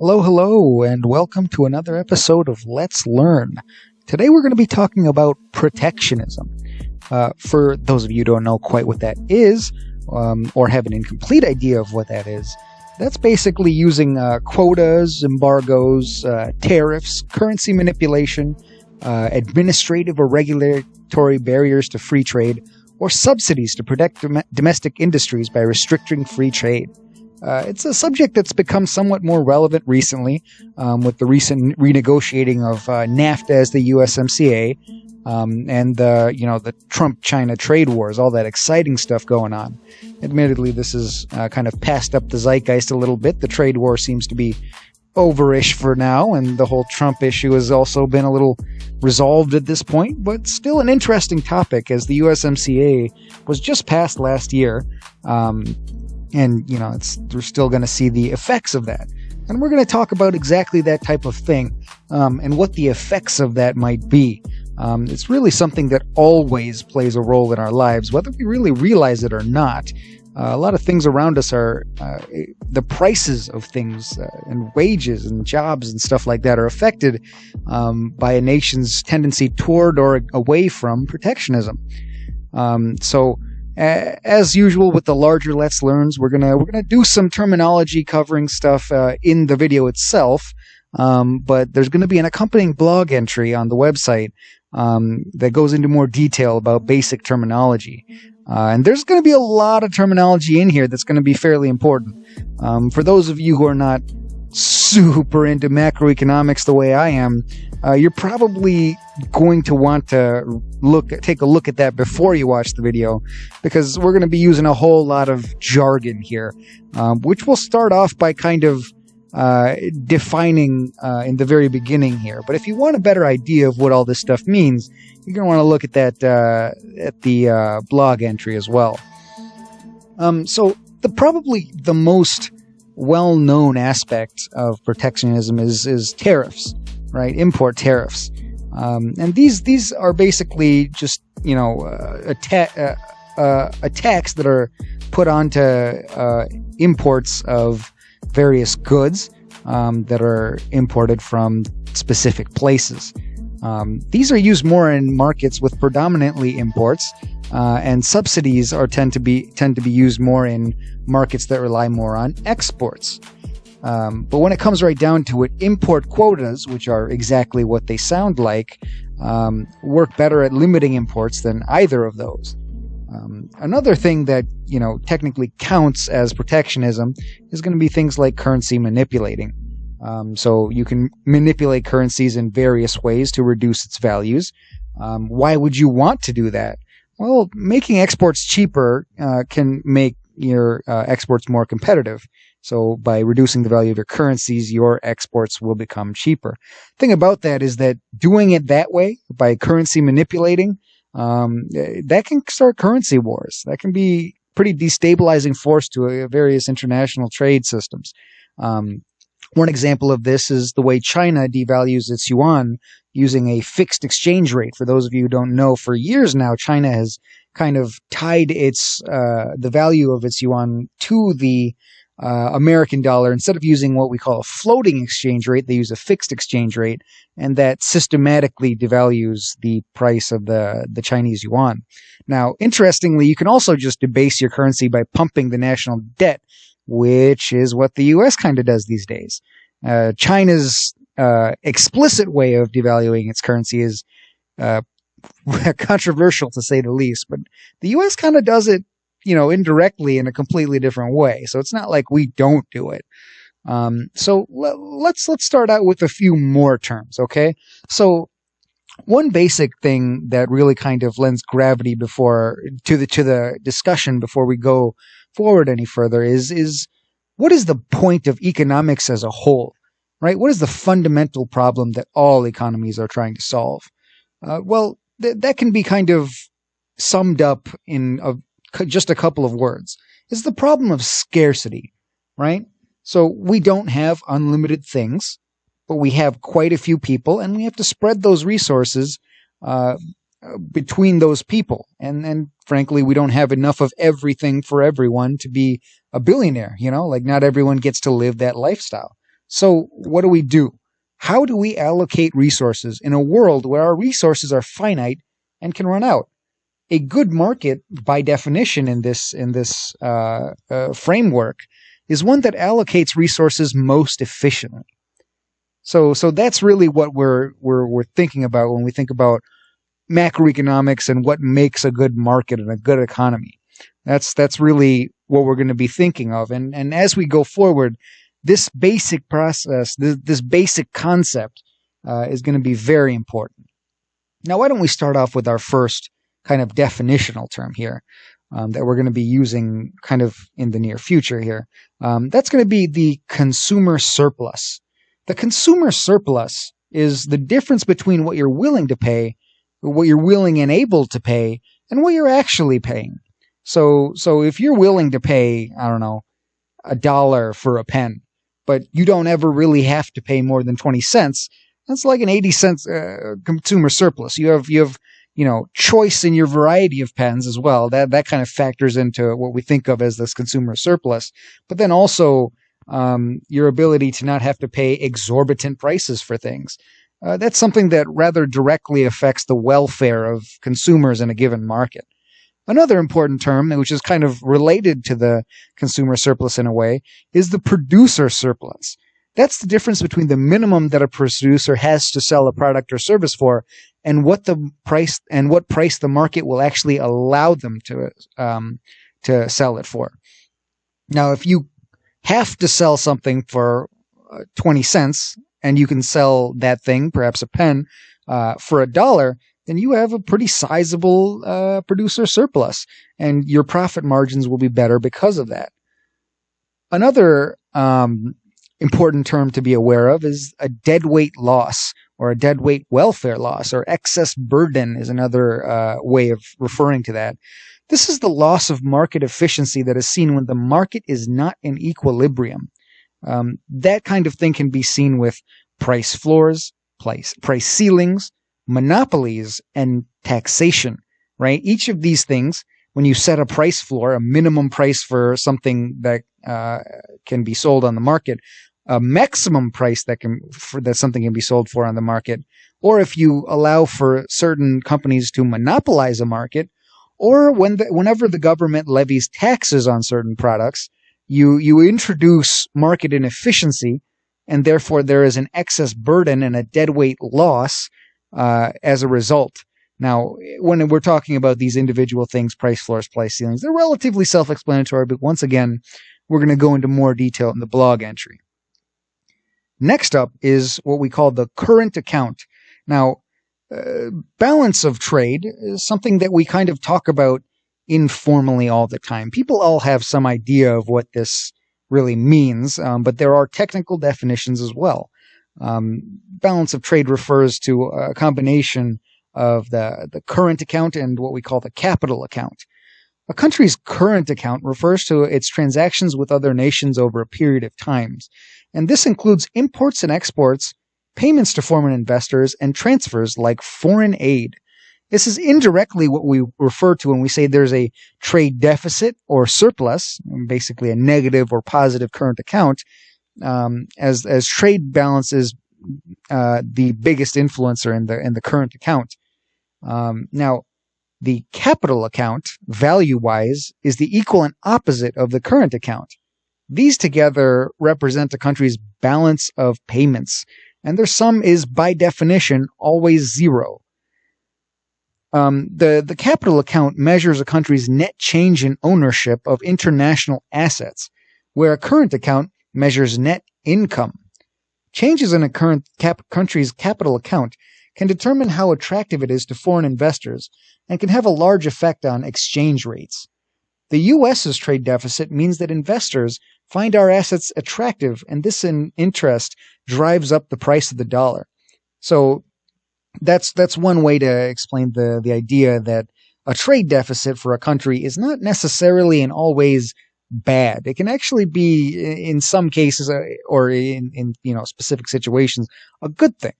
Hello, hello, and welcome to another episode of Let's Learn. Today we're going to be talking about protectionism. For those of you who don't know quite what that is, or have an incomplete idea of what that is, that's basically using quotas, embargoes, tariffs, currency manipulation, administrative or regulatory barriers to free trade, or subsidies to protect domestic industries by restricting free trade. It's a subject that's become somewhat more relevant recently, with the recent renegotiating of NAFTA as the USMCA, and the Trump-China trade wars, all that exciting stuff going on. Admittedly, this is kind of passed up the zeitgeist a little bit. The trade war seems to be overish for now, and the whole Trump issue has also been a little resolved at this point, but still an interesting topic as the USMCA was just passed last year. And, we're still going to see the effects of that. And we're going to talk about exactly that type of thing, and what the effects of that might be. It's really something that always plays a role in our lives, whether we really realize it or not. A lot of things around us are, the prices of things and wages and jobs and stuff like that are affected by a nation's tendency toward or away from protectionism. As usual with the larger Let's Learns, we're gonna do some terminology covering stuff in the video itself, but there's going to be an accompanying blog entry on the website that goes into more detail about basic terminology. And there's going to be a lot of terminology in here that's going to be fairly important. For those of you who are not super into macroeconomics the way I am, you're probably going to want to take a look at that before you watch the video, because we're going to be using a whole lot of jargon here, which we'll start off by kind of defining in the very beginning here. But if you want a better idea of what all this stuff means, you're going to want to look at that at the blog entry as well. So probably the most well-known aspect of protectionism is tariffs, right? Import tariffs. And these are basically just, attacks that are put onto imports of various goods that are imported from specific places. These are used more in markets with predominantly imports, and subsidies tend to be used more in markets that rely more on exports. But when it comes right down to it, import quotas, which are exactly what they sound like, work better at limiting imports than either of those. Another thing that, technically counts as protectionism is going to be things like currency manipulating. So you can manipulate currencies in various ways to reduce its values. Why would you want to do that? Well, making exports cheaper can make your exports more competitive. So by reducing the value of your currencies, your exports will become cheaper. The thing about that is that doing it that way, by currency manipulating, that can start currency wars. That can be pretty destabilizing force to various international trade systems. One example of this is the way China devalues its yuan using a fixed exchange rate. For those of you who don't know, for years now, China has kind of tied the value of its yuan to the American dollar. Instead of using what we call a floating exchange rate, they use a fixed exchange rate, and that systematically devalues the price of the Chinese yuan. Now, interestingly, you can also just debase your currency by pumping the national debt, which is what the U.S. kind of does these days. China's explicit way of devaluing its currency is controversial, to say the least, but the U.S. kind of does it, indirectly in a completely different way. So it's not like we don't do it. So let's start out with a few more terms, okay? So one basic thing that really kind of lends gravity to the discussion before we go forward any further is what is the point of economics as a whole, right? What is the fundamental problem that all economies are trying to solve? That can be kind of summed up in just a couple of words. It's the problem of scarcity, right? So we don't have unlimited things, but we have quite a few people, and we have to spread those resources between those people. And frankly, we don't have enough of everything for everyone to be a billionaire, like not everyone gets to live that lifestyle. So what do? How do we allocate resources in a world where our resources are finite and can run out? A good market, by definition, in this framework, is one that allocates resources most efficiently. So that's really what we're thinking about when we think about macroeconomics and what makes a good market and a good economy. That's really what we're going to be thinking of. And as we go forward, this basic process, this basic concept, is going to be very important. Now, why don't we start off with our first kind of definitional term here, that we're going to be using kind of in the near future here. That's going to be the consumer surplus. The consumer surplus is the difference between what you're willing to pay, what you're willing and able to pay, and what you're actually paying. So if you're willing to pay, I don't know, $1 for a pen, but you don't ever really have to pay more than 20 cents, that's like an 80 cents consumer surplus. You have choice in your variety of pens as well. That kind of factors into what we think of as this consumer surplus. But then also your ability to not have to pay exorbitant prices for things. That's something that rather directly affects the welfare of consumers in a given market. Another important term, which is kind of related to the consumer surplus in a way, is the producer surplus. That's the difference between the minimum that a producer has to sell a product or service for and what price the market will actually allow them to sell it for. Now, if you have to sell something for 20 cents and you can sell that thing, perhaps a pen, for $1, then you have a pretty sizable producer surplus, and your profit margins will be better because of that. Another important term to be aware of is a deadweight loss, or a deadweight welfare loss, or excess burden is another way of referring to that. This is the loss of market efficiency that is seen when the market is not in equilibrium. That kind of thing can be seen with price floors, price ceilings, monopolies, and taxation, right? Each of these things, when you set a price floor, a minimum price for something that can be sold on the market, a maximum price that something can be sold for on the market, or if you allow for certain companies to monopolize a market, or whenever the government levies taxes on certain products, you introduce market inefficiency, and therefore there is an excess burden and a deadweight loss as a result. Now, when we're talking about these individual things, price floors, price ceilings, they're relatively self-explanatory, but once again, we're going to go into more detail in the blog entry. Next up is what we call the current account. Now, balance of trade is something that we kind of talk about informally all the time. People all have some idea of what this really means, but there are technical definitions as well. Balance of trade refers to a combination of the current account and what we call the capital account. A country's current account refers to its transactions with other nations over a period of times, and this includes imports and exports, payments to foreign investors, and transfers like foreign aid. This is indirectly what we refer to when we say there's a trade deficit or surplus, basically a negative or positive current account, as trade balance is the biggest influencer in the current account. Now, the capital account, value-wise, is the equal and opposite of the current account. These together represent a country's balance of payments, and their sum is, by definition, always zero. The capital account measures a country's net change in ownership of international assets, where a current account measures net income. Changes in a current country's capital account can determine how attractive it is to foreign investors and can have a large effect on exchange rates. The U.S.'s trade deficit means that investors find our assets attractive, and this interest drives up the price of the dollar. So that's one way to explain the idea that a trade deficit for a country is not necessarily and always bad. It can actually be, in some cases, or in specific situations, a good thing.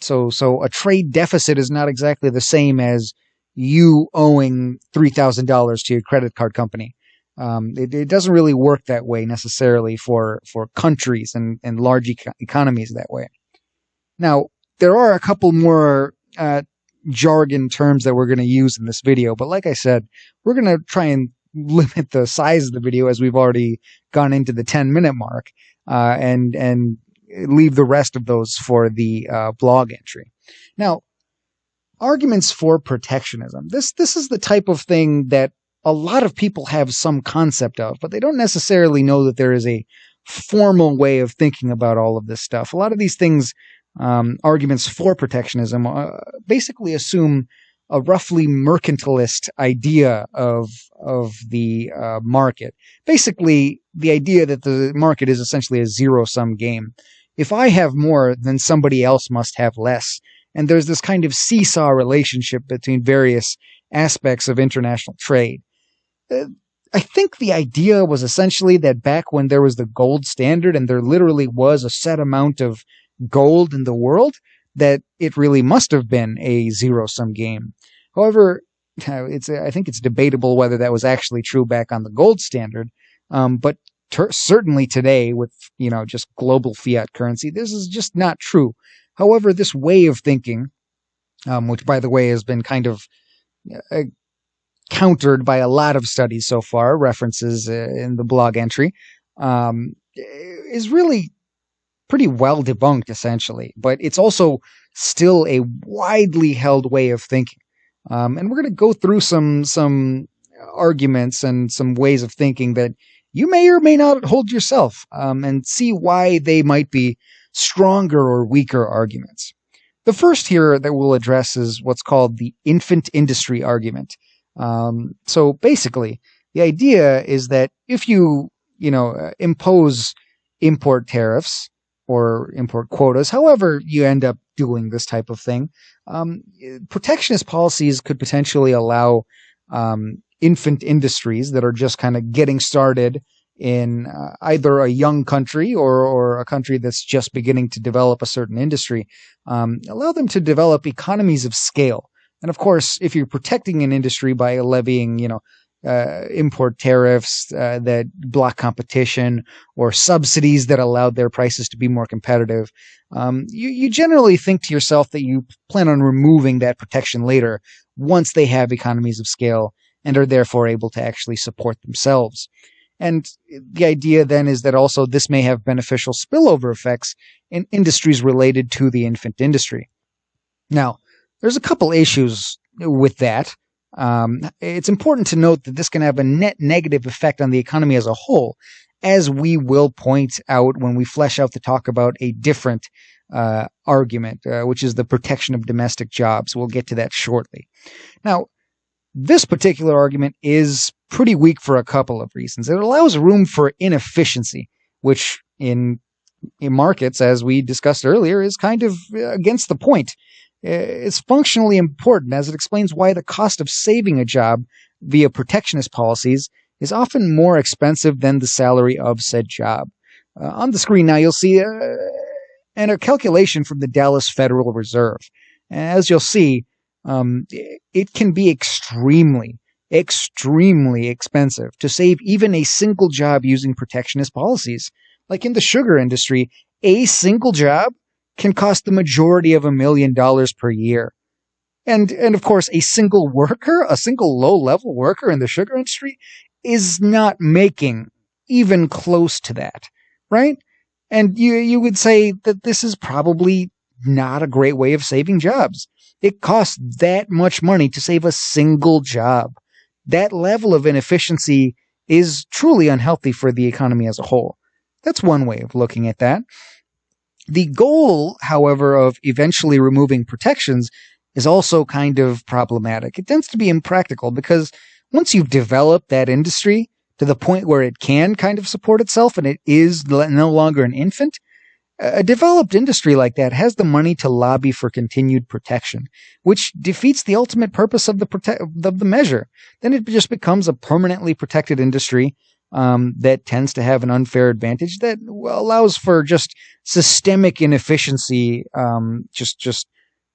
So a trade deficit is not exactly the same as you owing $3,000 to your credit card company. It doesn't really work that way necessarily for countries and large economies that way. Now, there are a couple more jargon terms that we're going to use in this video, but like I said, we're going to try and limit the size of the video as we've already gone into the 10-minute mark, and leave the rest of those for the blog entry. Now, arguments for protectionism. This is the type of thing that a lot of people have some concept of, but they don't necessarily know that there is a formal way of thinking about all of this stuff. A lot of these things, arguments for protectionism, basically assume a roughly mercantilist idea of the market. Basically, the idea that the market is essentially a zero-sum game. If I have more, then somebody else must have less. And there's this kind of seesaw relationship between various aspects of international trade. I think the idea was essentially that back when there was the gold standard and there literally was a set amount of gold in the world, that it really must have been a zero-sum game. However, I think it's debatable whether that was actually true back on the gold standard. But certainly today with, just global fiat currency, this is just not true. However, this way of thinking, which by the way has been kind of countered by a lot of studies so far, references in the blog entry, is really pretty well debunked, essentially. But it's also still a widely held way of thinking. And we're going to go through some arguments and some ways of thinking that you may or may not hold yourself, and see why they might be stronger or weaker arguments. The first here that we'll address is what's called the infant industry argument. So basically, the idea is that if you impose import tariffs or import quotas, however you end up doing this type of thing, protectionist policies could potentially allow infant industries that are just kind of getting started in either a young country or a country that's just beginning to develop a certain industry, allow them to develop economies of scale. And of course, if you're protecting an industry by levying, import tariffs that block competition or subsidies that allow their prices to be more competitive, you generally think to yourself that you plan on removing that protection later once they have economies of scale and are therefore able to actually support themselves. And the idea then is that also this may have beneficial spillover effects in industries related to the infant industry. Now, there's a couple issues with that. It's important to note that this can have a net negative effect on the economy as a whole, as we will point out when we flesh out the talk about a different argument, which is the protection of domestic jobs. We'll get to that shortly. Now, this particular argument is pretty weak for a couple of reasons. It allows room for inefficiency, which in markets, as we discussed earlier, is kind of against the point. It's functionally important as it explains why the cost of saving a job via protectionist policies is often more expensive than the salary of said job. On the screen now, you'll see a calculation from the Dallas Federal Reserve. As you'll see, it can be extremely expensive to save even a single job using protectionist policies. Like in the sugar industry, a single job can cost the majority of $1 million per year. And of course, a single low-level worker in the sugar industry is not making even close to that, right? And you would say that this is probably not a great way of saving jobs. It costs that much money to save a single job. That level of inefficiency is truly unhealthy for the economy as a whole. That's one way of looking at that. The goal, however, of eventually removing protections is also kind of problematic. It tends to be impractical because once you've developed that industry to the point where it can kind of support itself and it is no longer an infant, a developed industry like that has the money to lobby for continued protection, which defeats the ultimate purpose of the measure. Then it just becomes a permanently protected industry that tends to have an unfair advantage that allows for just systemic inefficiency, just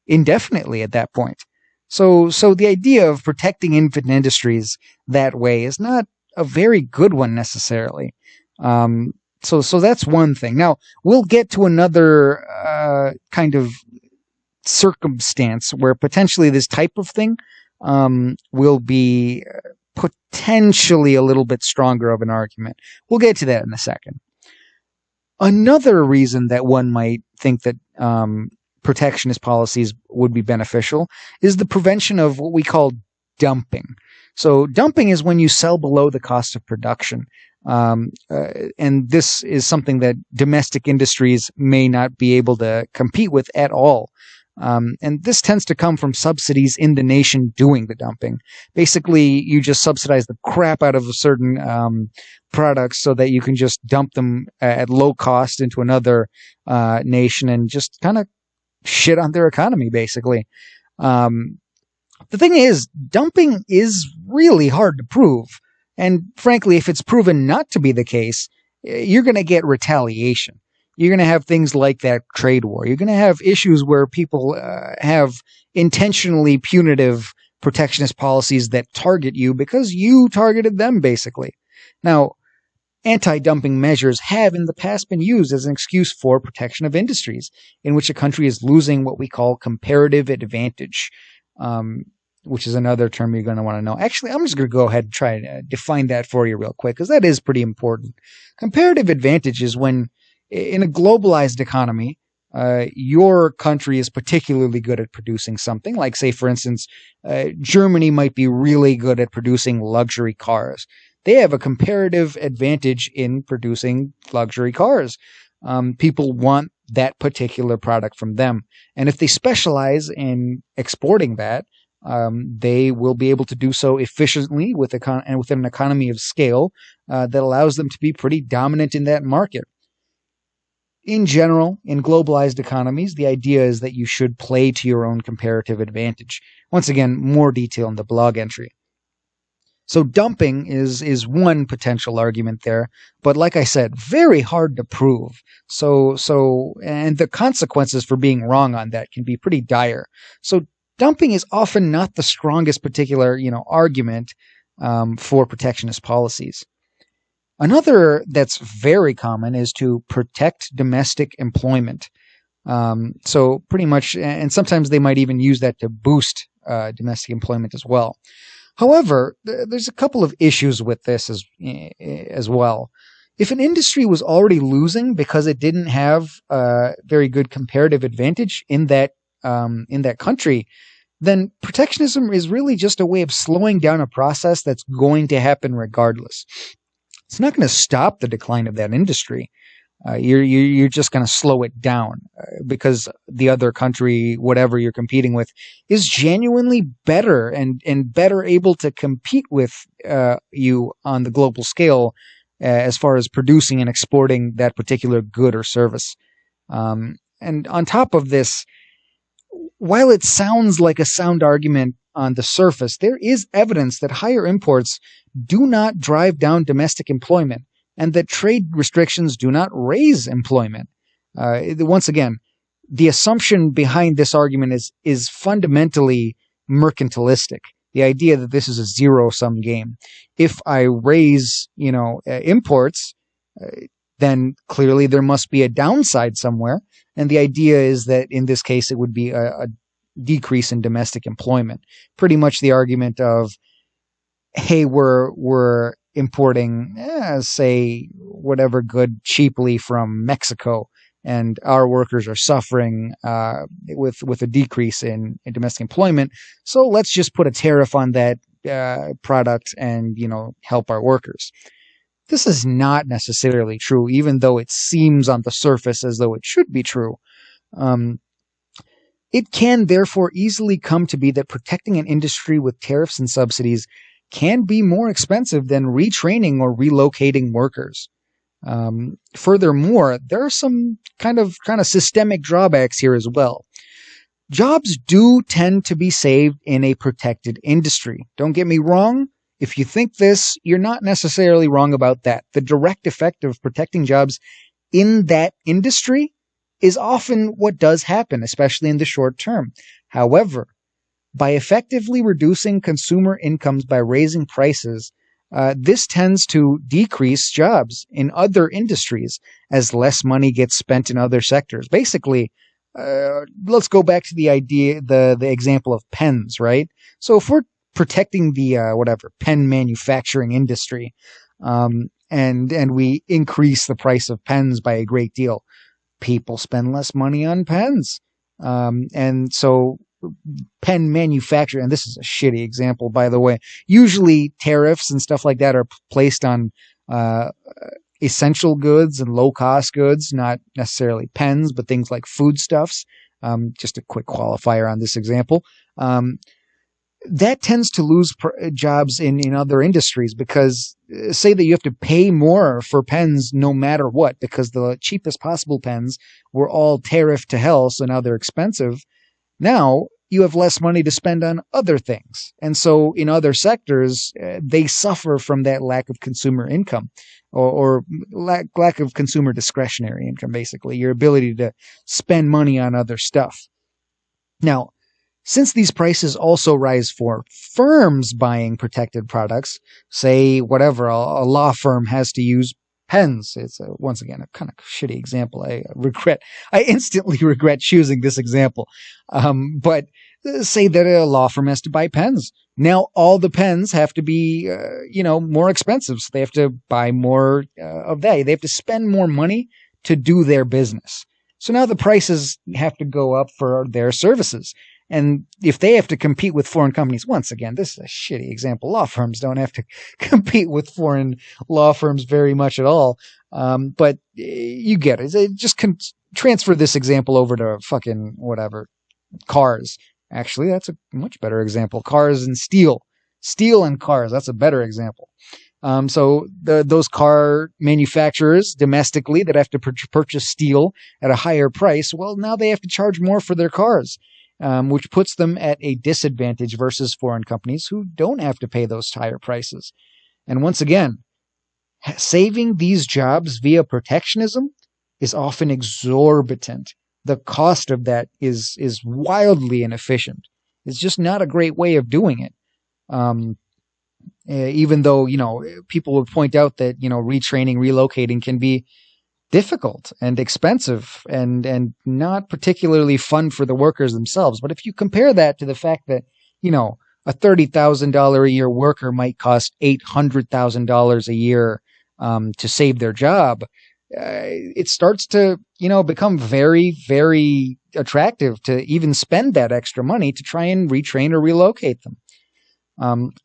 indefinitely at that point. So the idea of protecting infant industries that way is not a very good one necessarily. So that's one thing. Now, we'll get to another kind of circumstance where potentially this type of thing will be potentially a little bit stronger of an argument. We'll get to that in a second. Another reason that one might think that protectionist policies would be beneficial is the prevention of what we call dumping. So dumping is when you sell below the cost of production. And this is something that domestic industries may not be able to compete with at all. And this tends to come from subsidies in the nation doing the dumping. Basically, you just subsidize the crap out of a certain products so that you can just dump them at low cost into another nation and just kind of shit on their economy, basically. The thing is, dumping is really hard to prove. And frankly, if it's proven not to be the case, you're going to get retaliation. You're going to have things like that trade war. You're going to have issues where people have intentionally punitive protectionist policies that target you because you targeted them, basically. Now, anti-dumping measures have in the past been used as an excuse for protection of industries in which a country is losing what we call comparative advantage, which is another term you're going to want to know. Actually, I'm just going to go ahead and try and define that for you real quick, because that is pretty important. Comparative advantage is when, in a globalized economy, your country is particularly good at producing something. Like, say, for instance, Germany might be really good at producing luxury cars. They have a comparative advantage in producing luxury cars. People want that particular product from them. And if they specialize in exporting that, they will be able to do so efficiently within an economy of scale that allows them to be pretty dominant in that market. In general, in globalized economies, the idea is that you should play to your own comparative advantage. Once again, more detail in the blog entry. So dumping is one potential argument there, but like I said, very hard to prove. And the consequences for being wrong on that can be pretty dire. So dumping is often not the strongest particular, argument for protectionist policies. Another that's very common is to protect domestic employment. So pretty much, and sometimes they might even use that to boost domestic employment as well. However, there's a couple of issues with this as well. If an industry was already losing because it didn't have a very good comparative advantage in that country, then protectionism is really just a way of slowing down a process that's going to happen regardless. It's not going to stop the decline of that industry. You're just going to slow it down because the other country, whatever you're competing with, is genuinely better and better able to compete with you on the global scale as far as producing and exporting that particular good or service. And on top of this, while it sounds like a sound argument on the surface, there is evidence that higher imports do not drive down domestic employment and that trade restrictions do not raise employment. Once again, the assumption behind this argument is fundamentally mercantilistic. The idea that this is a zero-sum game. If I raise, imports, then clearly there must be a downside somewhere. And the idea is that in this case, it would be a decrease in domestic employment. Pretty much the argument of, hey, we're importing, say, whatever good cheaply from Mexico, and our workers are suffering with a decrease in domestic employment. So let's just put a tariff on that product and, help our workers. This is not necessarily true, even though it seems on the surface as though it should be true. It can therefore easily come to be that protecting an industry with tariffs and subsidies can be more expensive than retraining or relocating workers. Furthermore, there are some kind of systemic drawbacks here as well. Jobs do tend to be saved in a protected industry. Don't get me wrong. If you think this, you're not necessarily wrong about that. The direct effect of protecting jobs in that industry is often what does happen, especially in the short term. However, by effectively reducing consumer incomes by raising prices, This tends to decrease jobs in other industries as less money gets spent in other sectors. Basically, let's go back to the example of pens, right? So if we're protecting the pen manufacturing industry, and we increase the price of pens by a great deal, people spend less money on pens, and so pen manufacturer, and this is a shitty example, by the way. Usually tariffs and stuff like that are placed on essential goods and low-cost goods, not necessarily pens, but things like foodstuffs. Just a quick qualifier on this example. That tends to lose jobs in other industries because say that you have to pay more for pens no matter what because the cheapest possible pens were all tariffed to hell, so now they're expensive. Now you have less money to spend on other things. And so in other sectors, they suffer from that lack of consumer income or lack of consumer discretionary income, basically, your ability to spend money on other stuff. Now, since these prices also rise for firms buying protected products, say whatever, a law firm has to use pens. It's once again a kind of shitty example. I instantly regret choosing this example. But say that a law firm has to buy pens. Now all the pens have to be, more expensive. So they have to buy more of that. They have to spend more money to do their business. So now the prices have to go up for their services. And if they have to compete with foreign companies, once again, this is a shitty example. Law firms don't have to compete with foreign law firms very much at all. But you get it. Just transfer this example over to fucking whatever, cars. Actually, that's a much better example. Cars and steel. Steel and cars. That's a better example. So those car manufacturers domestically that have to purchase steel at a higher price, well, now they have to charge more for their cars. Which puts them at a disadvantage versus foreign companies who don't have to pay those higher prices. And once again, saving these jobs via protectionism is often exorbitant. The cost of that is wildly inefficient. It's just not a great way of doing it. Even though, people would point out that, retraining, relocating can be difficult and expensive and not particularly fun for the workers themselves. But if you compare that to the fact that, a $30,000 a year worker might cost $800,000 a year to save their job, it starts to, become very, very attractive to even spend that extra money to try and retrain or relocate them.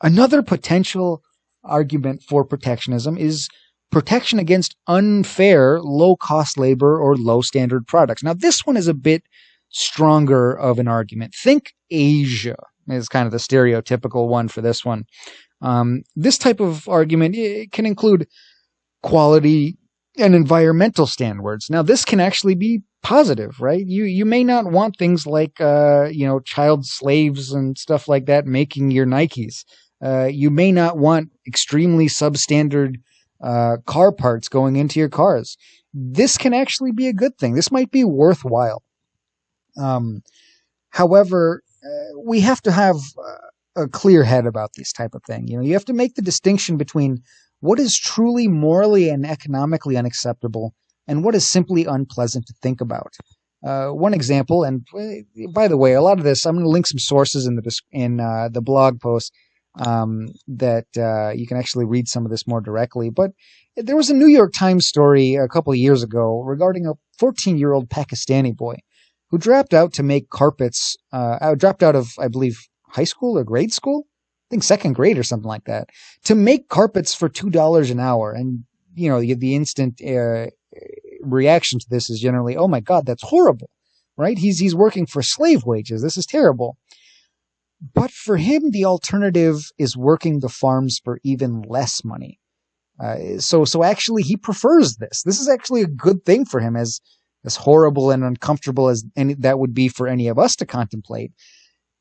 Another potential argument for protectionism is protection against unfair, low-cost labor or low-standard products. Now, this one is a bit stronger of an argument. Think Asia is kind of the stereotypical one for this one. This type of argument can include quality and environmental standards. Now, this can actually be positive, right? You may not want things like, child slaves and stuff like that making your Nikes. You may not want extremely substandard car parts going into your cars. This can actually be a good thing. This might be worthwhile. However, we have to have a clear head about this type of thing. You have to make the distinction between what is truly morally and economically unacceptable and what is simply unpleasant to think about. One example, and by the way, a lot of this, I'm going to link some sources in the blog post that you can actually read some of this more directly. But there was a New York Times story a couple of years ago regarding a 14-year-old Pakistani boy who dropped out to make carpets, dropped out of, I believe, high school or grade school? I think second grade or something like that, to make carpets for $2 an hour. And, the instant reaction to this is generally, oh my God, that's horrible, right? He's working for slave wages. This is terrible. But for him, the alternative is working the farms for even less money. So actually, he prefers this. This is actually a good thing for him, as horrible and uncomfortable as that would be for any of us to contemplate.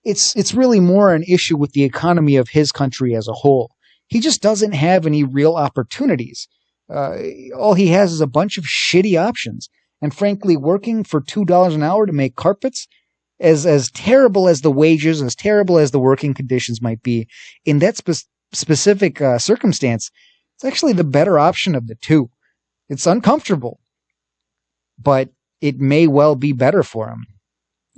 It's really more an issue with the economy of his country as a whole. He just doesn't have any real opportunities. All he has is a bunch of shitty options. And frankly, working for $2 an hour to make carpets, as terrible as the wages, as terrible as the working conditions might be, in that specific circumstance, it's actually the better option of the two. It's uncomfortable, but it may well be better for them.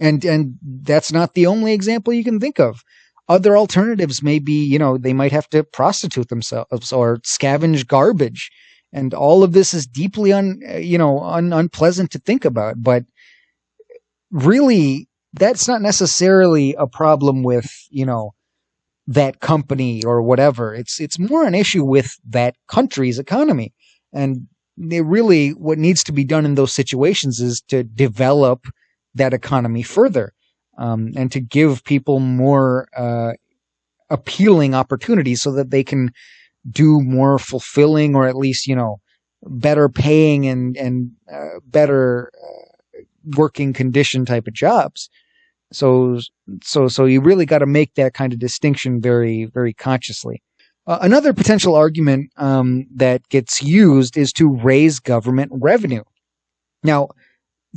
And that's not the only example you can think of. Other alternatives may be, they might have to prostitute themselves or scavenge garbage. And all of this is deeply unpleasant to think about. But really, that's not necessarily a problem with, that company or whatever. It's more an issue with that country's economy. And really, what needs to be done in those situations is to develop that economy further, and to give people more appealing opportunities so that they can do more fulfilling, or at least, better paying and better working condition type of jobs. So you really got to make that kind of distinction very, very consciously. Another potential argument that gets used is to raise government revenue. Now,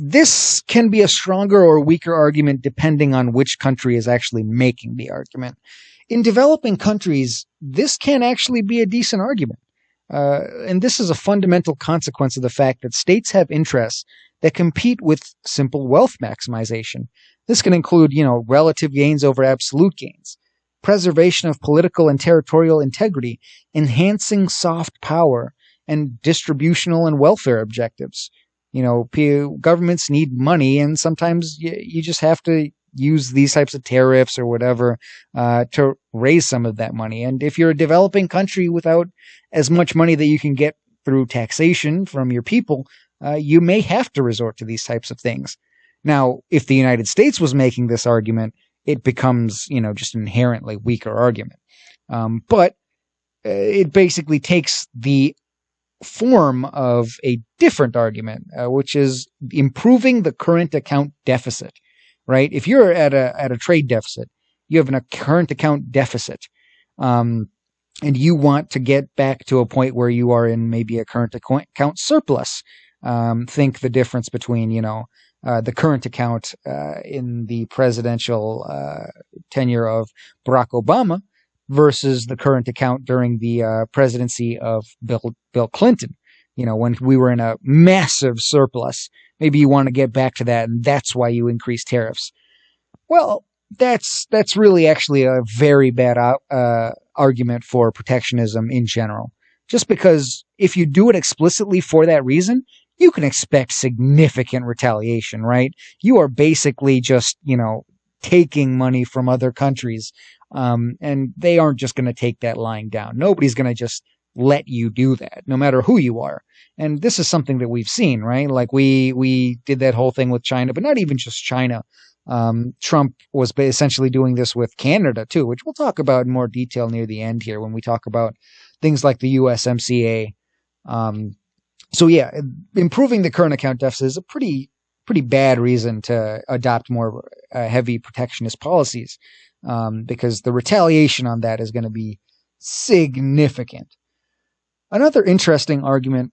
this can be a stronger or weaker argument depending on which country is actually making the argument. In developing countries, this can actually be a decent argument. And this is a fundamental consequence of the fact that states have interests that compete with simple wealth maximization. This can include, relative gains over absolute gains, preservation of political and territorial integrity, enhancing soft power, and distributional and welfare objectives. Governments need money, and sometimes you just have to use these types of tariffs or whatever to raise some of that money. And if you're a developing country without as much money that you can get through taxation from your people, you may have to resort to these types of things. Now, if the United States was making this argument, it becomes, just an inherently weaker argument. But it basically takes the form of a different argument, which is improving the current account deficit, right? If you're at a trade deficit, you have a current account deficit, and you want to get back to a point where you are in maybe a current account surplus. Think the difference between, the current account in the presidential tenure of Barack Obama versus the current account during the presidency of Bill Clinton. When we were in a massive surplus, maybe you want to get back to that, and that's why you increase tariffs. Well, that's really actually a very bad argument for protectionism in general. Just because if you do it explicitly for that reason, you can expect significant retaliation, right? You are basically just, taking money from other countries, and they aren't just going to take that lying down. Nobody's going to just let you do that, no matter who you are. And this is something that we've seen, right? Like we did that whole thing with China, but not even just China. Trump was essentially doing this with Canada too, which we'll talk about in more detail near the end here when we talk about things like the USMCA. So yeah, improving the current account deficit is a pretty bad reason to adopt more heavy protectionist policies, because the retaliation on that is going to be significant. Another interesting argument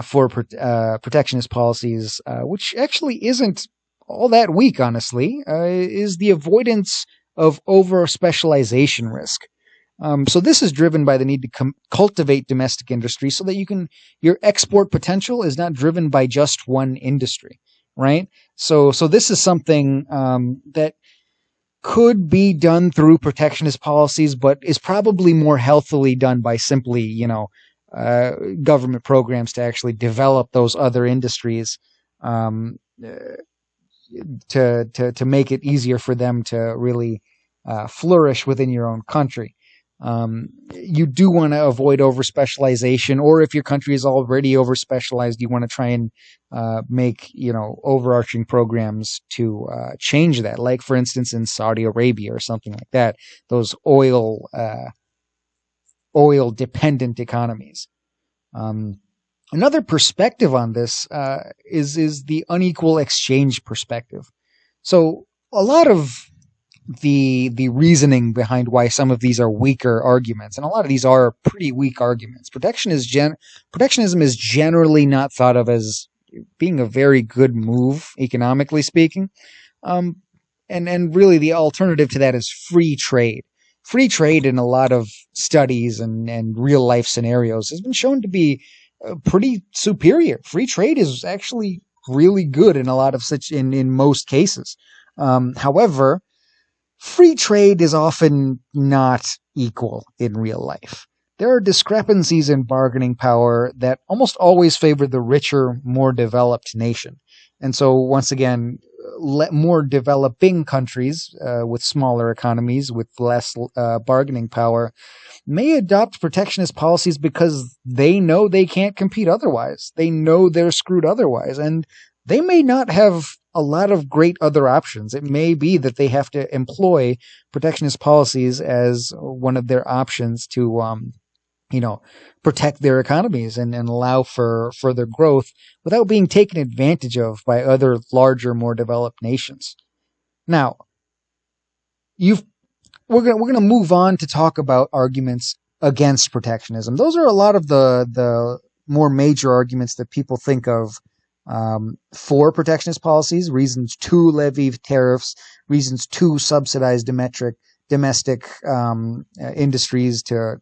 for protectionist policies, which actually isn't all that weak, honestly, is the avoidance of over-specialization risk. So this is driven by the need to cultivate domestic industry so that your export potential is not driven by just one industry, right? So this is something that could be done through protectionist policies, but is probably more healthily done by simply, government programs to actually develop those other industries, to make it easier for them to really flourish within your own country. You do want to avoid over-specialization, or if your country is already over-specialized, you want to try and make, overarching programs to change that. Like, for instance, in Saudi Arabia or something like that, those oil-dependent economies. Another perspective on this is the unequal exchange perspective. So a lot of the reasoning behind why some of these are weaker arguments, and a lot of these are pretty weak arguments. Protectionism is generally not thought of as being a very good move, economically speaking. And really the alternative to that is free trade. free trade in a lot of studies and real life scenarios has been shown to be pretty superior. Free trade is actually really good in a lot of in most cases. However, free trade is often not equal in real life. There are discrepancies in bargaining power that almost always favor the richer, more developed nation. And so, once again, more developing countries with smaller economies, with less bargaining power, may adopt protectionist policies because they know they can't compete otherwise. They know they're screwed otherwise. And they may not have a lot of great other options. It may be that they have to employ protectionist policies as one of their options to protect their economies and allow for further growth without being taken advantage of by other larger, more developed nations. Now, we're gonna move on to talk about arguments against protectionism. Those are a lot of the more major arguments that people think of for protectionist policies, reasons to levy tariffs, reasons to subsidize domestic industries to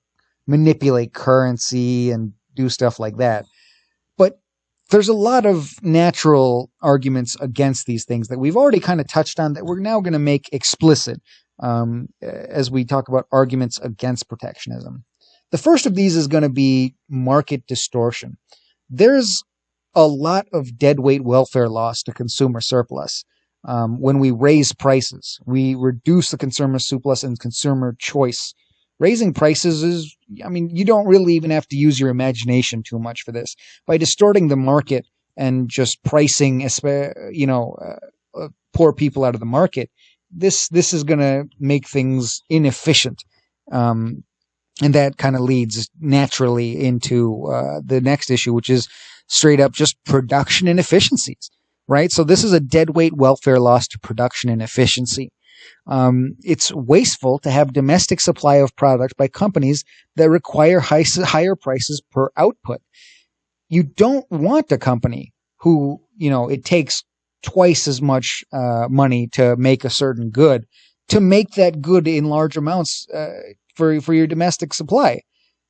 manipulate currency and do stuff like that. But there's a lot of natural arguments against these things that we've already kind of touched on that we're now going to make explicit as we talk about arguments against protectionism. The first of these is going to be market distortion. There's a lot of deadweight welfare loss to consumer surplus. When we raise prices, we reduce the consumer surplus and consumer choice. Raising prices is, you don't really even have to use your imagination too much for this. By distorting the market and just pricing, poor people out of the market, this is going to make things inefficient. And that kind of leads naturally into the next issue, which is straight up just production inefficiencies, right? So this is a deadweight welfare loss to production inefficiency. It's wasteful to have domestic supply of product by companies that require higher prices per output. You don't want a company who, it takes twice as much money to make a certain good to make that good in large amounts for your domestic supply.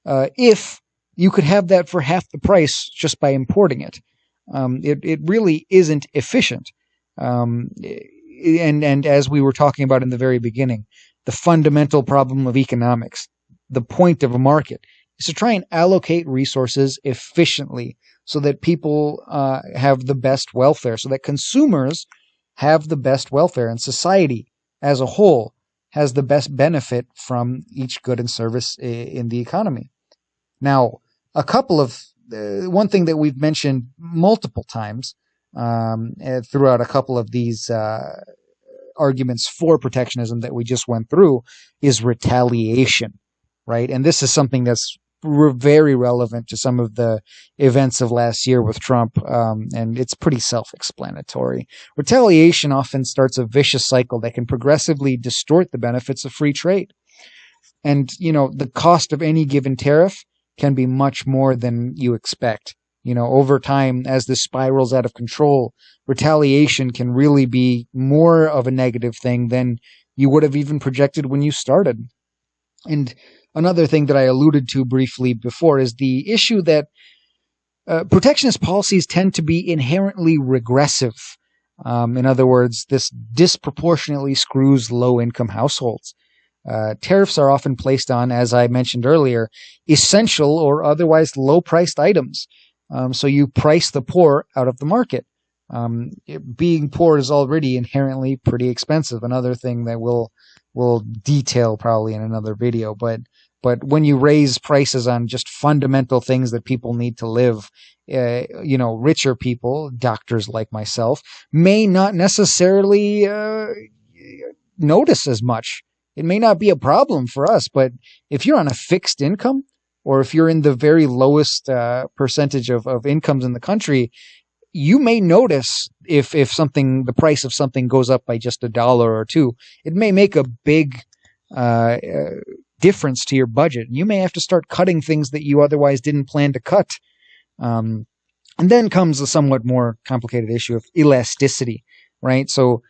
If you could have that for half the price just by importing it. It really isn't efficient. And as we were talking about in the very beginning, the fundamental problem of economics, the point of a market, is to try and allocate resources efficiently so that people have the best welfare, so that consumers have the best welfare, and society as a whole has the best benefit from each good and service in the economy. Now, one thing that we've mentioned multiple times throughout a couple of these arguments for protectionism that we just went through is retaliation, right? And this is something that's very relevant to some of the events of last year with Trump, and it's pretty self-explanatory. Retaliation often starts a vicious cycle that can progressively distort the benefits of free trade. And, the cost of any given tariff can be much more than you expect. Over time, as this spirals out of control, retaliation can really be more of a negative thing than you would have even projected when you started. And another thing that I alluded to briefly before is the issue that protectionist policies tend to be inherently regressive. In other words, this disproportionately screws low-income households. Tariffs are often placed on, as I mentioned earlier, essential or otherwise low-priced items. So you price the poor out of the market. Being poor is already inherently pretty expensive. Another thing that we'll detail probably in another video. But when you raise prices on just fundamental things that people need to live, richer people, doctors like myself, may not necessarily notice as much. It may not be a problem for us, but if you're on a fixed income, or if you're in the very lowest percentage of incomes in the country, you may notice if the price of something goes up by just $1 or $2, it may make a big difference to your budget. You may have to start cutting things that you otherwise didn't plan to cut. And then comes a somewhat more complicated issue of elasticity, right? So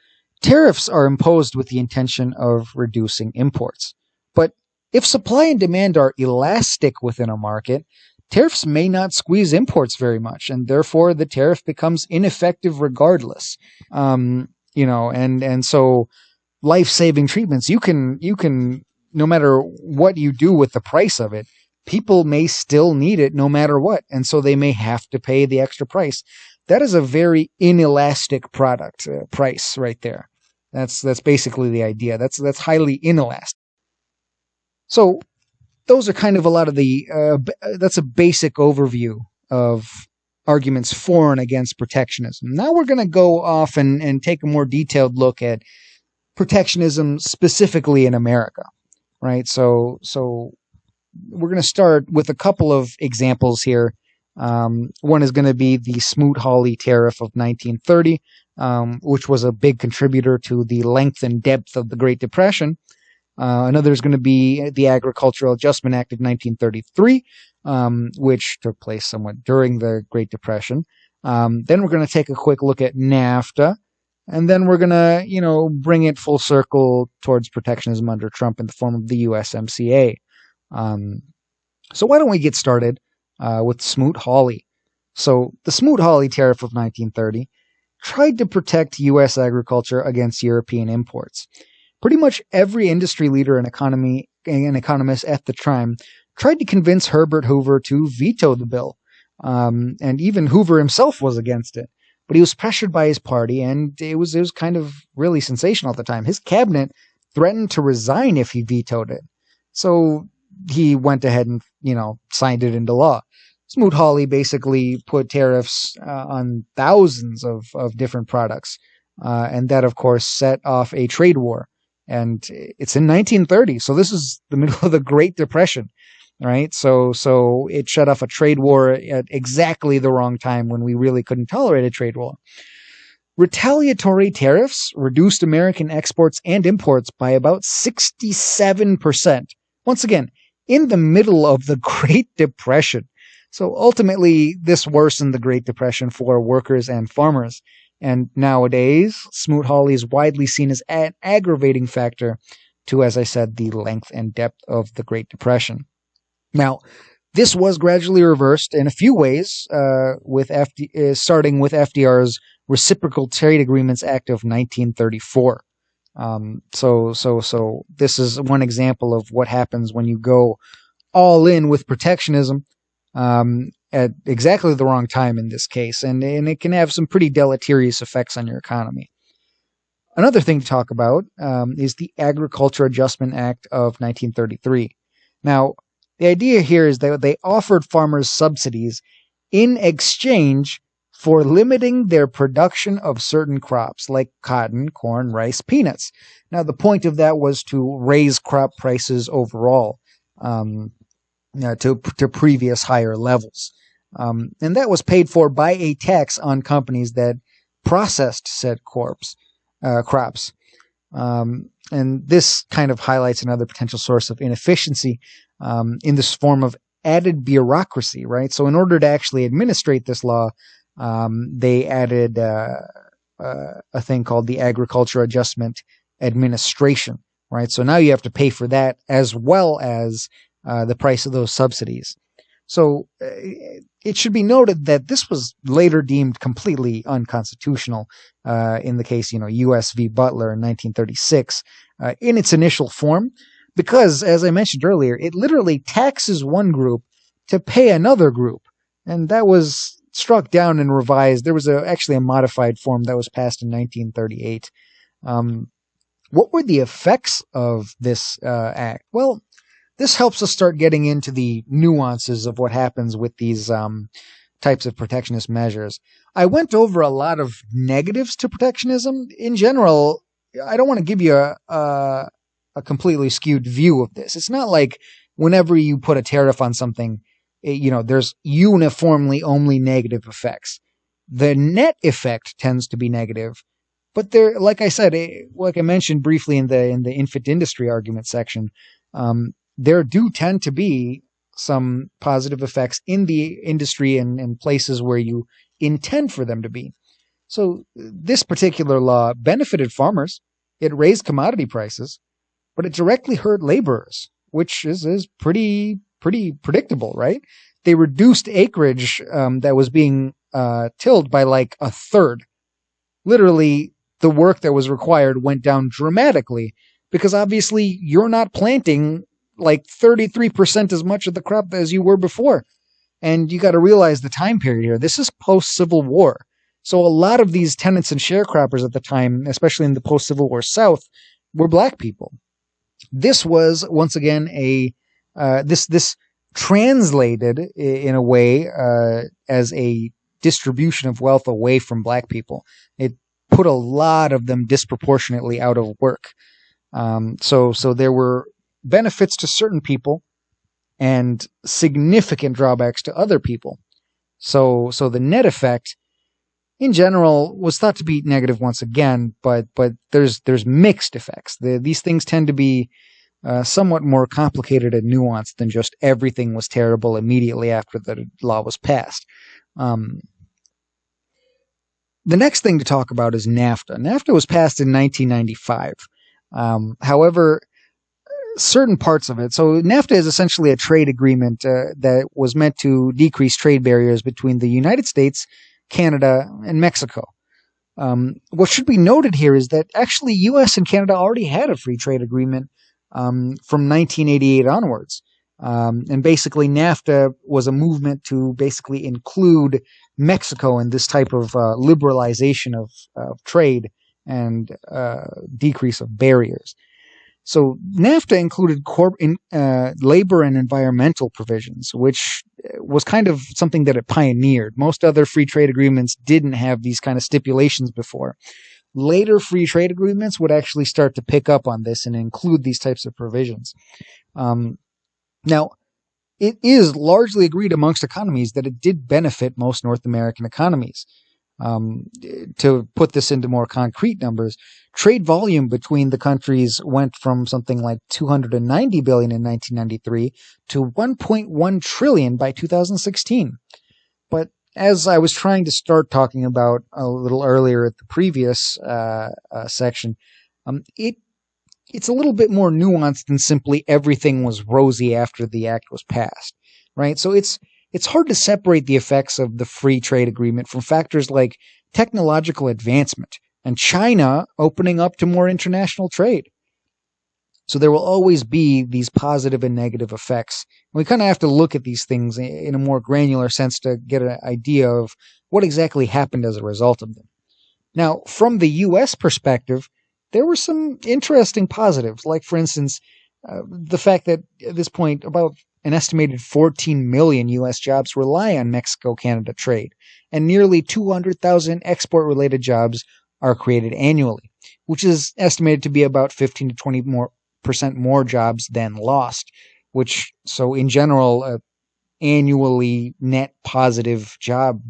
tariffs are imposed with the intention of reducing imports. But If supply and demand are elastic within a market, tariffs may not squeeze imports very much, and therefore the tariff becomes ineffective regardless. And so life-saving treatments, you can, no matter what you do with the price of it, people may still need it no matter what, and so they may have to pay the extra price. That is a very inelastic product price right there. That's basically the idea. That's highly inelastic. So those are kind of a lot of that's a basic overview of arguments for and against protectionism. Now we're going to go off and take a more detailed look at protectionism specifically in America, right? So we're going to start with a couple of examples here. One is going to be the SmootHawley tariff of 1930, which was a big contributor to the length and depth of the Great Depression. Another is going to be the Agricultural Adjustment Act of 1933, which took place somewhat during the Great Depression. Then we're going to take a quick look at NAFTA, and then we're going to, bring it full circle towards protectionism under Trump in the form of the USMCA. So why don't we get started with SmootHawley? So the SmootHawley tariff of 1930 tried to protect U.S. agriculture against European imports. Pretty much every industry leader and economist at the time tried to convince Herbert Hoover to veto the bill. And even Hoover himself was against it. But he was pressured by his party, and it was kind of really sensational at the time. His cabinet threatened to resign if he vetoed it. So he went ahead and, signed it into law. SmootHawley basically put tariffs on thousands of different products. And that, of course, set off a trade war. And it's in 1930, so this is the middle of the Great Depression, right? So it shut off a trade war at exactly the wrong time when we really couldn't tolerate a trade war. Retaliatory tariffs reduced American exports and imports by about 67%. Once again, in the middle of the Great Depression. So ultimately, this worsened the Great Depression for workers and farmers. And nowadays, SmootHawley is widely seen as an aggravating factor to, as I said, the length and depth of the Great Depression. Now, this was gradually reversed in a few ways, starting with FDR's Reciprocal Trade Agreements Act of 1934. So this is one example of what happens when you go all in with protectionism. At exactly the wrong time in this case, and it can have some pretty deleterious effects on your economy. Another thing to talk about is the Agriculture Adjustment Act of 1933. Now, the idea here is that they offered farmers subsidies in exchange for limiting their production of certain crops like cotton, corn, rice, peanuts. Now, the point of that was to raise crop prices overall to previous higher levels. And that was paid for by a tax on companies that processed said crops. And this kind of highlights another potential source of inefficiency in this form of added bureaucracy, right? So in order to actually administrate this law, they added a thing called the Agriculture Adjustment Administration, right? So now you have to pay for that as well as the price of those subsidies. So it should be noted that this was later deemed completely unconstitutional in the case, U.S. v. Butler in 1936 in its initial form, because, as I mentioned earlier, it literally taxes one group to pay another group. And that was struck down and revised. There was actually a modified form that was passed in 1938. What were the effects of this act? Well, this helps us start getting into the nuances of what happens with these types of protectionist measures. I went over a lot of negatives to protectionism. In general, I don't want to give you a completely skewed view of this. It's not like whenever you put a tariff on something, there's uniformly only negative effects. The net effect tends to be negative, but there, like I said, like I mentioned briefly in the infant industry argument section, there do tend to be some positive effects in the industry and places where you intend for them to be. So this particular law benefited farmers. It raised commodity prices, but it directly hurt laborers, which is pretty predictable, right? They reduced acreage that was being tilled by like a third. Literally, the work that was required went down dramatically because obviously you're not planting like 33% as much of the crop as you were before. And you got to realize the time period here. This is post-Civil War. So a lot of these tenants and sharecroppers at the time, especially in the post-Civil War South, were black people. This was, once again, this translated in a way as a distribution of wealth away from black people. It put a lot of them disproportionately out of work. So there were benefits to certain people and significant drawbacks to other people. So the net effect, in general, was thought to be negative once again, but there's mixed effects. These things tend to be somewhat more complicated and nuanced than just everything was terrible immediately after the law was passed. The next thing to talk about is NAFTA. NAFTA was passed in 1995. However, certain parts of it. So NAFTA is essentially a trade agreement that was meant to decrease trade barriers between the United States, Canada, and Mexico. What should be noted here is that actually U.S. and Canada already had a free trade agreement from 1988 onwards. And basically NAFTA was a movement to basically include Mexico in this type of liberalization of trade and decrease of barriers. So NAFTA included labor and environmental provisions, which was kind of something that it pioneered. Most other free trade agreements didn't have these kind of stipulations before. Later free trade agreements would actually start to pick up on this and include these types of provisions. Now, it is largely agreed amongst economies that it did benefit most North American economies. To put this into more concrete numbers, trade volume between the countries went from something like $290 billion in 1993 to $1.1 trillion by 2016. But as I was trying to start talking about a little earlier at the previous section, it's a little bit more nuanced than simply everything was rosy after the act was passed, right? So it's hard to separate the effects of the free trade agreement from factors like technological advancement and China opening up to more international trade. So there will always be these positive and negative effects. And we kind of have to look at these things in a more granular sense to get an idea of what exactly happened as a result of them. Now, from the U.S. perspective, there were some interesting positives, like, for instance, the fact that at this point about an estimated 14 million U.S. jobs rely on Mexico-Canada trade, and nearly 200,000 export-related jobs are created annually, which is estimated to be about 15 to 20% more jobs than lost, which, so in general, annually net positive job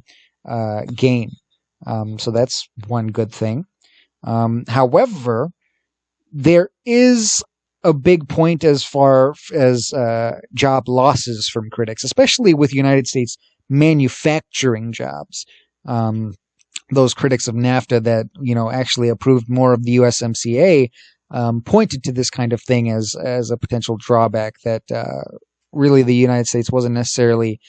gain. So that's one good thing. However, there is a big point as far as job losses from critics, especially with United States manufacturing jobs. Those critics of NAFTA that, actually approved more of the USMCA pointed to this kind of thing as a potential drawback that really the United States wasn't necessarily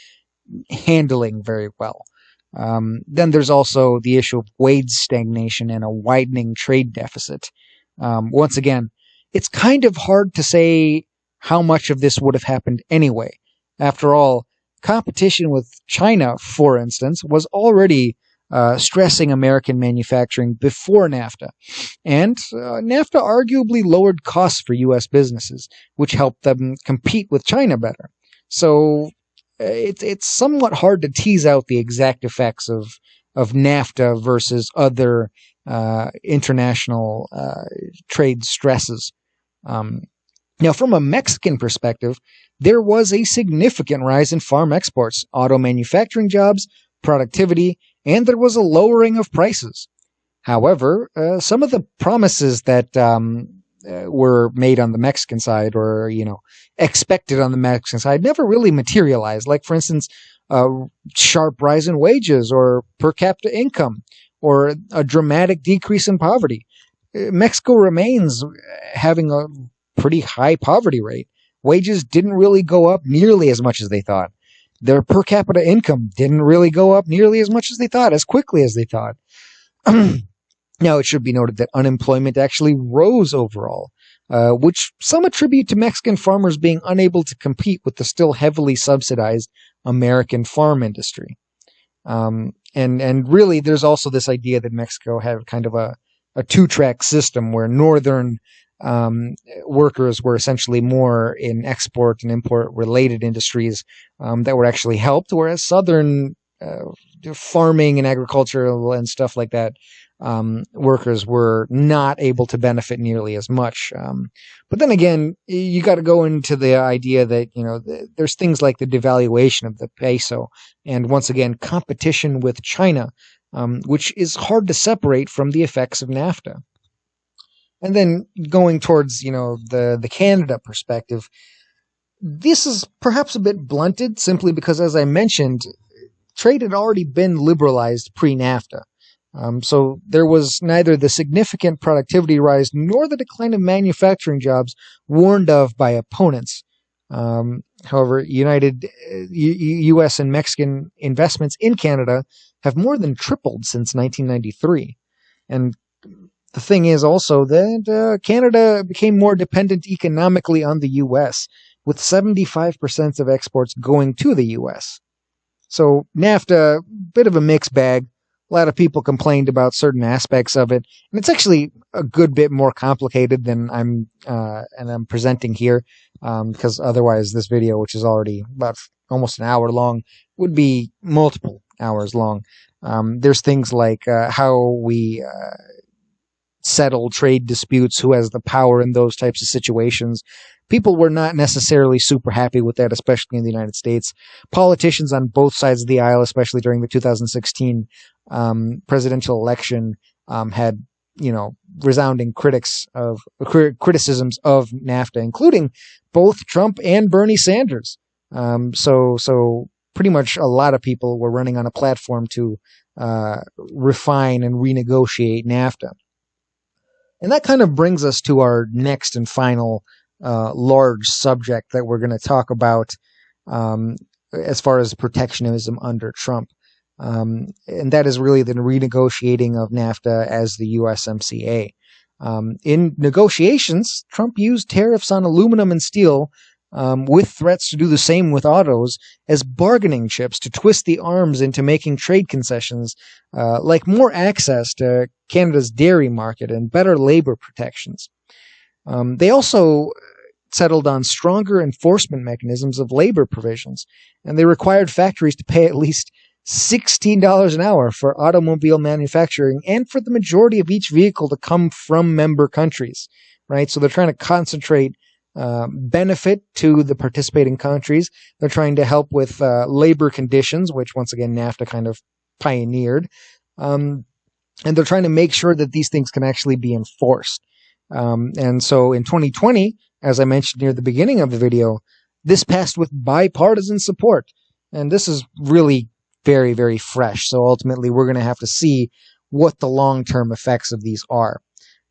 handling very well. Then there's also the issue of wage stagnation and a widening trade deficit. Once again, it's kind of hard to say how much of this would have happened anyway. After all, competition with China, for instance, was already stressing American manufacturing before NAFTA. And NAFTA arguably lowered costs for U.S. businesses, which helped them compete with China better. So it's somewhat hard to tease out the exact effects of NAFTA versus other international trade stresses. Now, from a Mexican perspective, there was a significant rise in farm exports, auto manufacturing jobs, productivity, and there was a lowering of prices. However, some of the promises that were made on the Mexican side or, expected on the Mexican side never really materialized. Like, for instance, a sharp rise in wages or per capita income or a dramatic decrease in poverty. Mexico remains having a pretty high poverty rate, wages didn't really go up nearly as much as they thought. Their per capita income didn't really go up nearly as much as they thought, as quickly as they thought. Now, it should be noted that unemployment actually rose overall, which some attribute to Mexican farmers being unable to compete with the still heavily subsidized American farm industry. And really, there's also this idea that Mexico had kind of a two-track system where northern workers were essentially more in export and import related industries that were actually helped, whereas southern farming and agricultural and stuff like that workers were not able to benefit nearly as much. But then again, you got to go into the idea that, there's things like the devaluation of the peso and, once again, competition with China, which is hard to separate from the effects of NAFTA. And then going towards, the Canada perspective, this is perhaps a bit blunted simply because, as I mentioned, trade had already been liberalized pre-NAFTA. So there was neither the significant productivity rise nor the decline of manufacturing jobs warned of by opponents. However, U.S. and Mexican investments in Canada have more than tripled since 1993. And the thing is also that Canada became more dependent economically on the U.S., with 75% of exports going to the U.S. So NAFTA, bit of a mixed bag. A lot of people complained about certain aspects of it, and it's actually a good bit more complicated than I'm presenting here, because otherwise this video, which is already about almost an hour long, would be multiple hours long. There's things like how we settle trade disputes, who has the power in those types of situations. People were not necessarily super happy with that, especially in the United States. Politicians on both sides of the aisle, especially during the 2016 presidential election, had, resounding criticisms of NAFTA, including both Trump and Bernie Sanders. So pretty much a lot of people were running on a platform to refine and renegotiate NAFTA. And that kind of brings us to our next and final large subject that we're going to talk about as far as protectionism under Trump. And that is really the renegotiating of NAFTA as the USMCA. In negotiations, Trump used tariffs on aluminum and steel, with threats to do the same with autos, as bargaining chips to twist the arms into making trade concessions, like more access to Canada's dairy market and better labor protections. They also settled on stronger enforcement mechanisms of labor provisions, and they required factories to pay at least $16 an hour for automobile manufacturing and for the majority of each vehicle to come from member countries, right? So they're trying to concentrate benefit to the participating countries. They're trying to help with labor conditions, which once again NAFTA kind of pioneered. And they're trying to make sure that these things can actually be enforced. And so in 2020, as I mentioned near the beginning of the video, this passed with bipartisan support. And this is really very, very fresh. So ultimately, we're going to have to see what the long-term effects of these are.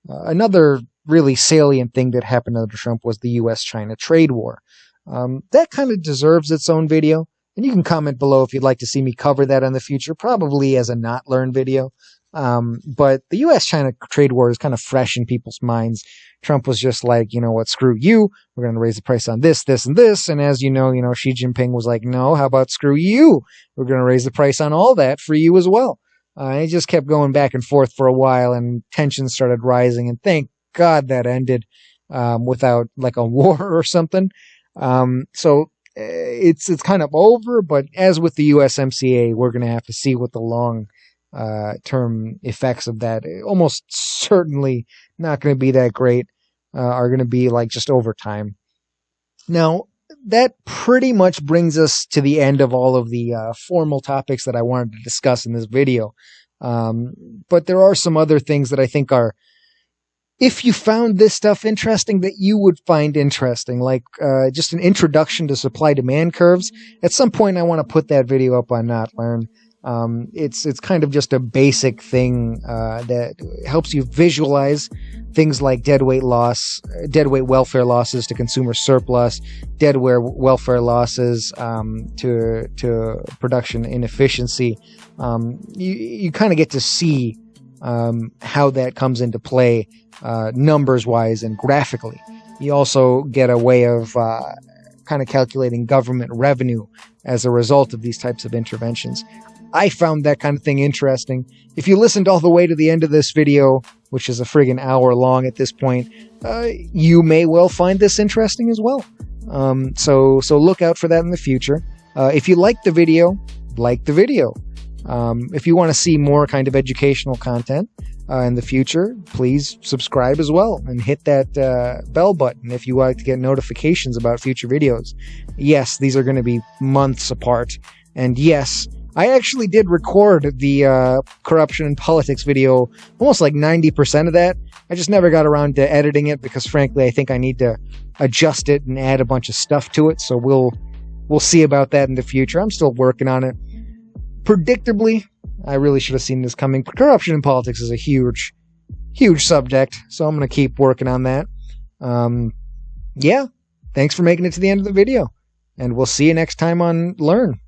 Another really salient thing that happened under Trump was the U.S.-China trade war. That kind of deserves its own video. And you can comment below if you'd like to see me cover that in the future, probably as a not Lern video. But the U.S.-China trade war is kind of fresh in people's minds. Trump was just like, you know what, screw you. We're going to raise the price on this, this, and this. And as you know, Xi Jinping was like, no, how about screw you? We're going to raise the price on all that for you as well. And it just kept going back and forth for a while, and tensions started rising. And thank God that ended without like a war or something. So it's kind of over. But as with the USMCA, we're going to have to see what the long term effects of that, almost certainly not going to be that great, are going to be like just over time. Now, that pretty much brings us to the end of all of the formal topics that I wanted to discuss in this video. But there are some other things that I think are, if you found this stuff interesting, that you would find interesting, like just an introduction to supply-demand curves. At some point, I want to put that video up on Not Lern. It's kind of just a basic thing that helps you visualize things like deadweight welfare losses to consumer surplus, deadweight welfare losses to production inefficiency. You kind of get to see how that comes into play numbers-wise and graphically. You also get a way of kind of calculating government revenue as a result of these types of interventions. I found that kind of thing interesting. If you listened all the way to the end of this video, which is a friggin' hour long at this point, you may well find this interesting as well. So look out for that in the future. If you like the video, like the video. If you want to see more kind of educational content in the future, please subscribe as well and hit that bell button if you like to get notifications about future videos. Yes, these are going to be months apart. And yes, I actually did record the corruption and politics video, almost like 90% of that. I just never got around to editing it because, frankly, I think I need to adjust it and add a bunch of stuff to it. So we'll see about that in the future. I'm still working on it. Predictably, I really should have seen this coming. Corruption in politics is a huge, huge subject, so I'm going to keep working on that. Yeah, thanks for making it to the end of the video, and we'll see you next time on Learn.